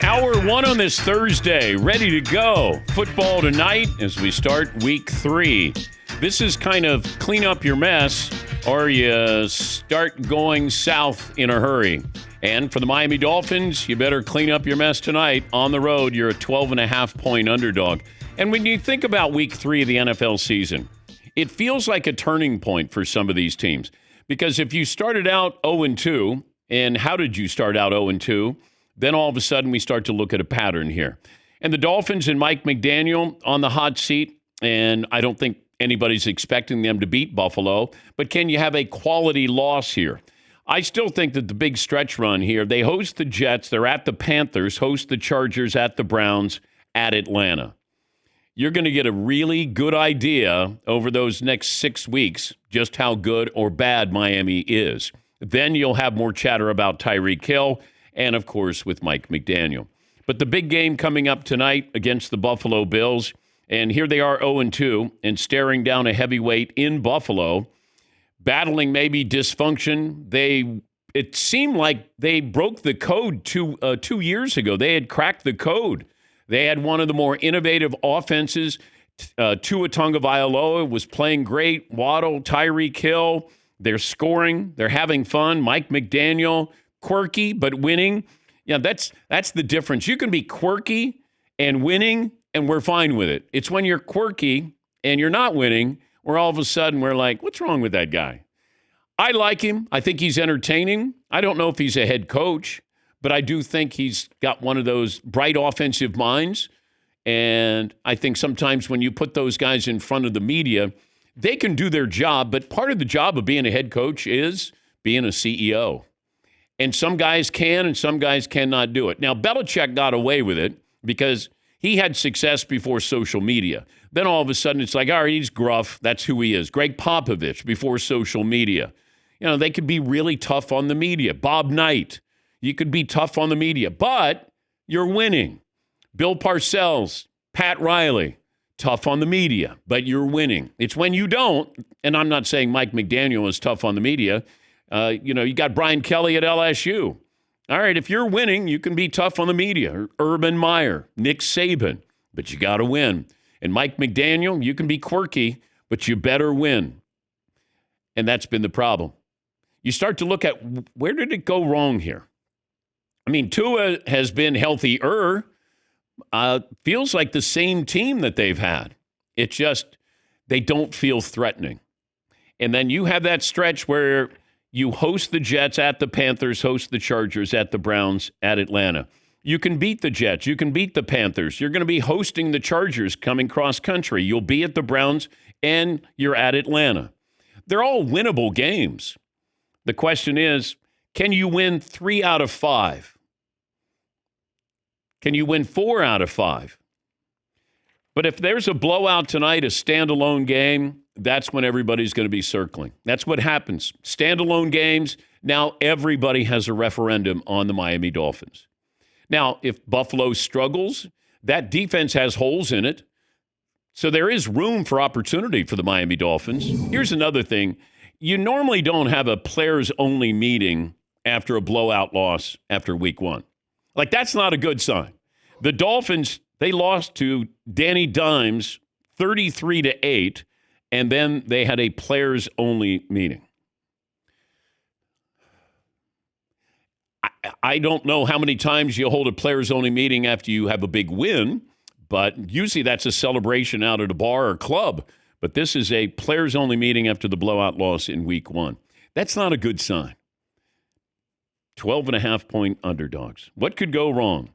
Hour one on this Thursday, ready to go. Football tonight as we start week 3. This is kind of clean up your mess or you start going south in a hurry. And for the Miami Dolphins, you better clean up your mess tonight. On the road, you're a 12.5-point underdog. And when you think about week 3 of the NFL season, it feels like a turning point for some of these teams. Because if you started out 0-2, and how did you start out 0-2? Then all of a sudden we start to look at a pattern here. And the Dolphins and Mike McDaniel on the hot seat, and I don't think anybody's expecting them to beat Buffalo, but can you have a quality loss here? I still think that the big stretch run here, they host the Jets, they're at the Panthers, host the Chargers, at the Browns, at Atlanta. You're going to get a really good idea over those next 6 weeks just how good or bad Miami is. Then you'll have more chatter about Tyreek Hill and, of course, with Mike McDaniel. But the big game coming up tonight against the Buffalo Bills, and here they are 0-2 and staring down a heavyweight in Buffalo, battling maybe dysfunction. It seemed like they broke the code 2 years ago. They had cracked the code. They had one of the more innovative offenses. Tua Tagovailoa was playing great. Waddle, Tyreek Hill, they're scoring. They're having fun. Mike McDaniel, quirky but winning. Yeah, that's the difference. You can be quirky and winning, and we're fine with it. It's when you're quirky and you're not winning, where all of a sudden we're like, what's wrong with that guy? I like him. I think he's entertaining. I don't know if he's a head coach, but I do think he's got one of those bright offensive minds. And I think sometimes when you put those guys in front of the media, they can do their job. But part of the job of being a head coach is being a CEO. And some guys can and some guys cannot do it. Now, Belichick got away with it because he had success before social media. Then all of a sudden it's like, all right, he's gruff. That's who he is. Greg Popovich before social media. You know, they could be really tough on the media. Bob Knight, you could be tough on the media, but you're winning. Bill Parcells, Pat Riley, tough on the media, but you're winning. It's when you don't, and I'm not saying Mike McDaniel is tough on the media. You got Brian Kelly at LSU. All right, if you're winning, you can be tough on the media. Urban Meyer, Nick Saban, but you got to win. And Mike McDaniel, you can be quirky, but you better win. And that's been the problem. You start to look at where did it go wrong here? I mean, Tua has been healthier. Feels like the same team that they've had. It's just they don't feel threatening. And then you have that stretch where you host the Jets at the Panthers, host the Chargers at the Browns at Atlanta. You can beat the Jets. You can beat the Panthers. You're going to be hosting the Chargers coming cross country. You'll be at the Browns and you're at Atlanta. They're all winnable games. The question is, can you win 3 out of 5? Can you win 4 out of 5? But if there's a blowout tonight, a standalone game, that's when everybody's going to be circling. That's what happens. Standalone games, now everybody has a referendum on the Miami Dolphins. Now, if Buffalo struggles, that defense has holes in it. So there is room for opportunity for the Miami Dolphins. Here's another thing. You normally don't have a players-only meeting after a blowout loss after week 1. Like, that's not a good sign. The Dolphins, they lost to Danny Dimes 33-8, and then they had a players-only meeting. I don't know how many times you hold a players-only meeting after you have a big win, but usually that's a celebration out at a bar or club. But this is a players-only meeting after the blowout loss in week 1. That's not a good sign. 12.5-point underdogs. What could go wrong?